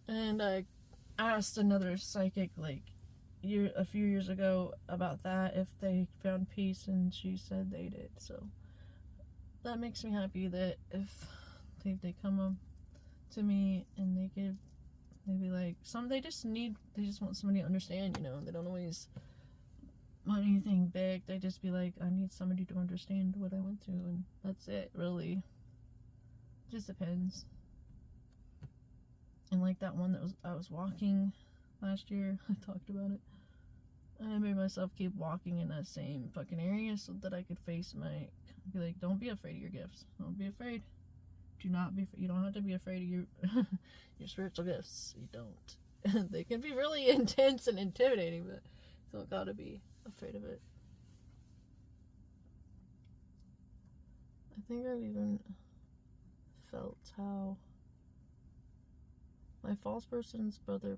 And I asked another psychic, like, a few years ago about that, if they found peace, and she said they did. So that makes me happy that if they come up to me and they be like, they just want somebody to understand, they don't always want anything big. They just be like, I need somebody to understand what I went through, and that's it, really. Just depends. And like that one I was walking last year, I talked about it. I made myself keep walking in that same fucking area so that I could be like, don't be afraid of your gifts. Don't be afraid. Do not be. You don't have to be afraid of your spiritual gifts. You don't. They can be really intense and intimidating, but you don't gotta be afraid of it. I think I've even felt how my false person's brother,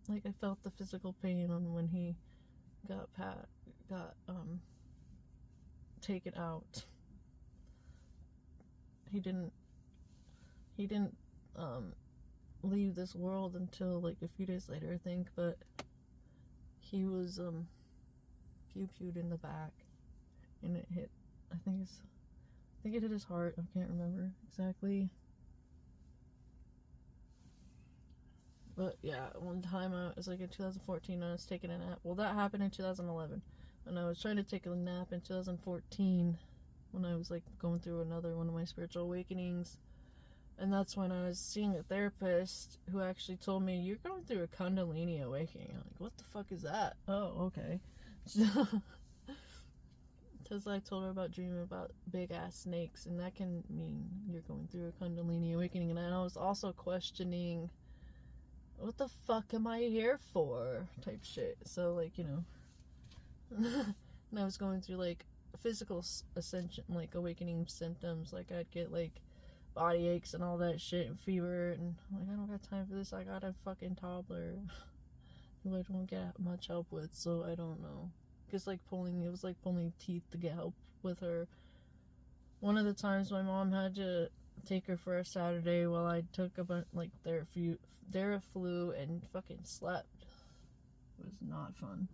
like, I felt the physical pain on when he got taken out. He didn't leave this world until like a few days later, I think, but he was pew-pewed in the back, and it hit, I think it hit his heart. I can't remember exactly. But yeah, one time it was like in 2014, I was taking a nap. Well, that happened in 2011. And I was trying to take a nap in 2014 when I was like going through another one of my spiritual awakenings. And that's when I was seeing a therapist who actually told me, you're going through a Kundalini awakening. I'm like, what the fuck is that? Oh, okay. Because I told her about dreaming about big ass snakes, and that can mean you're going through a Kundalini awakening. And I was also questioning, what the fuck am I here for? Type shit. So, like, and I was going through like physical ascension, like awakening symptoms. Like, I'd get like body aches and all that shit and fever, and I'm like, I don't got time for this. I got a fucking toddler who I don't get much help with, so I don't know. Because it was like pulling teeth to get help with her. One of the times my mom had to take her for a Saturday while I took a bunch, like, Theraflu and fucking slept. It was not fun.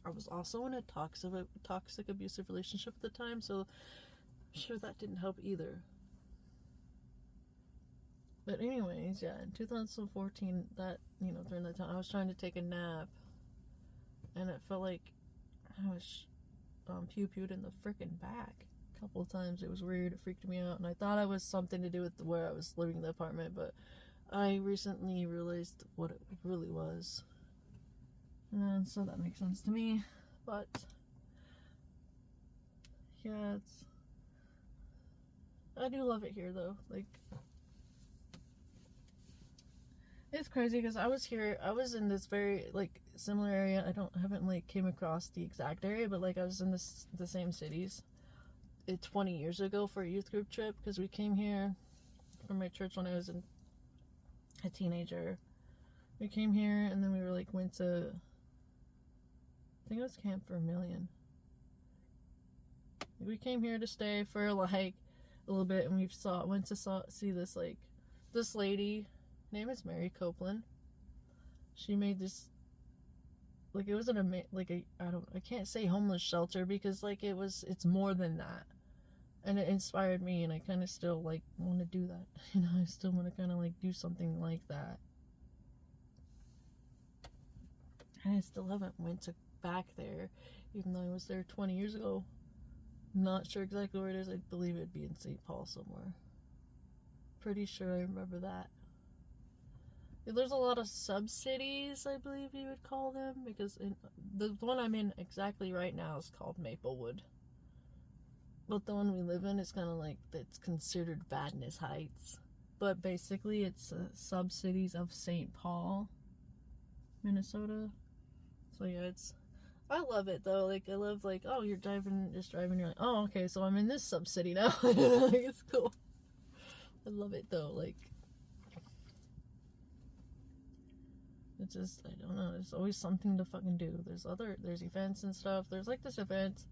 I was also in a toxic abusive relationship at the time, so I'm sure that didn't help either. But anyways, yeah, in 2014, during that time, I was trying to take a nap, and it felt like I was pew-pewed in the freaking back a couple of times. It was weird. It freaked me out, and I thought it was something to do with where I was living in the apartment, but I recently realized what it really was. And so that makes sense to me. But yeah, I do love it here, though. Like, it's crazy because I was in this very, like, similar area. Haven't, like, came across the exact area, but, like, I was in the same cities 20 years ago for a youth group trip, because we came here from my church when I was a teenager. We came here, and then we went to, I think it was Camp Vermilion. We came here to stay for, like, a little bit, and we went to see this, like, this lady. Name is Mary Copeland. She made this, like, it wasn't I can't say homeless shelter, because, like, it's more than that. And it inspired me, and I kind of still, like, want to do that. I still want to kind of, like, do something like that. And I still haven't went back there, even though I was there 20 years ago. I'm not sure exactly where it is. I believe it'd be in St. Paul somewhere. Pretty sure I remember that. There's a lot of sub-cities, I believe you would call them, because the one I'm in exactly right now is called Maplewood. But the one we live in is kind of like, it's considered Vadnais Heights. But basically, it's sub-cities of St. Paul, Minnesota. So yeah, I love it, though. Like, I love, like, oh, you're driving, you're like, oh, okay, so I'm in this sub-city now. Like, it's cool. I love it, though. Like, it's just, I don't know, there's always something to fucking do. There's events and stuff. There's, like, this event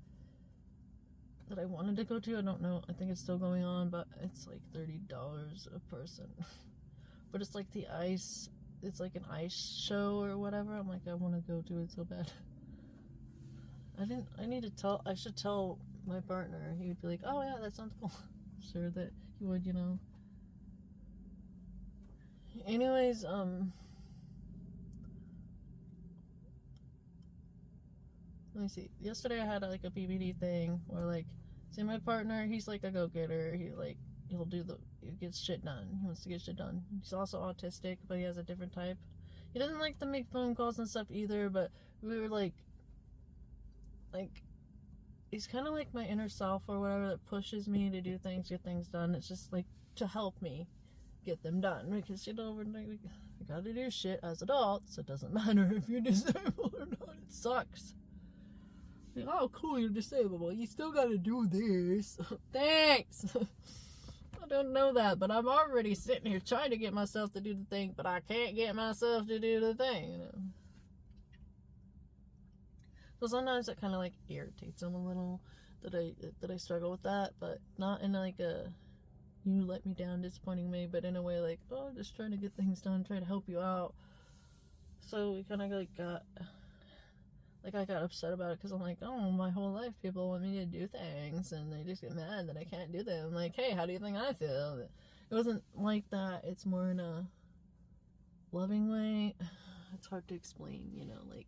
that I wanted to go to. I don't know, I think it's still going on, but it's like $30 a person. but it's like the ice. It's like an ice show or whatever. I'm like, I want to go do it so bad. I should tell my partner. He would be like, oh yeah, that sounds cool. Sure that he would, you know. Anyways, let me see. Yesterday I had like a PBD thing where like, see my partner, he's like a go-getter. He gets shit done. He wants to get shit done. He's also autistic, but he has a different type. He doesn't like to make phone calls and stuff either, but we were like he's kind of like my inner self or whatever that pushes me to do things, get things done. It's just like to help me get them done because, you know, we gotta do shit as adults. It doesn't matter if you're disabled or not. It sucks. Like, oh, cool, you're disabled. Well, you still gotta do this. Thanks. I don't know that, but I'm already sitting here trying to get myself to do the thing, but I can't get myself to do the thing, you know. So sometimes it kind of like irritates him a little that I struggle with that, but not in like a you let me down disappointing way, but in a way like, oh, just trying to get things done, trying to help you out. So we kind of I got upset about it because I'm like, oh, my whole life people want me to do things and they just get mad that I can't do them. Like, hey, how do you think I feel? It wasn't like that. It's more in a loving way. It's hard to explain, you know, like,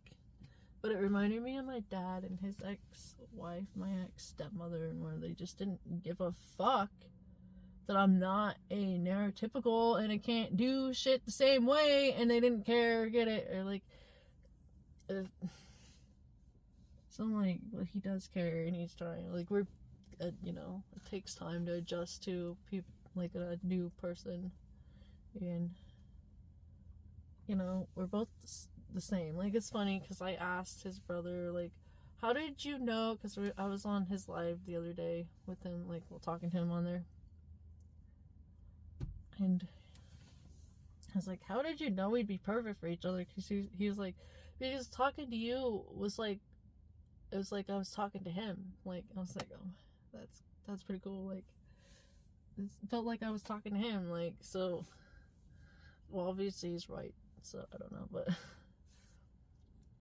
but it reminded me of my dad and his ex-wife, my ex-stepmother, and where they just didn't give a fuck that I'm not a neurotypical and I can't do shit the same way, and they didn't care or get it, or like, so I'm like, well, he does care and he's trying, like, we're, you know, it takes time to adjust to people, like a new person, and, you know, we're both the same. Like, it's funny because I asked his brother, like, how did you know, because I was on his live the other day with him, like, talking to him on there, and I was like, how did you know we'd be perfect for each other? Because he was like, because talking to you was like, it was like I was talking to him. Like, I was like, oh, that's pretty cool. Like, it felt like I was talking to him. Like, so, well, obviously he's right. So, I don't know, but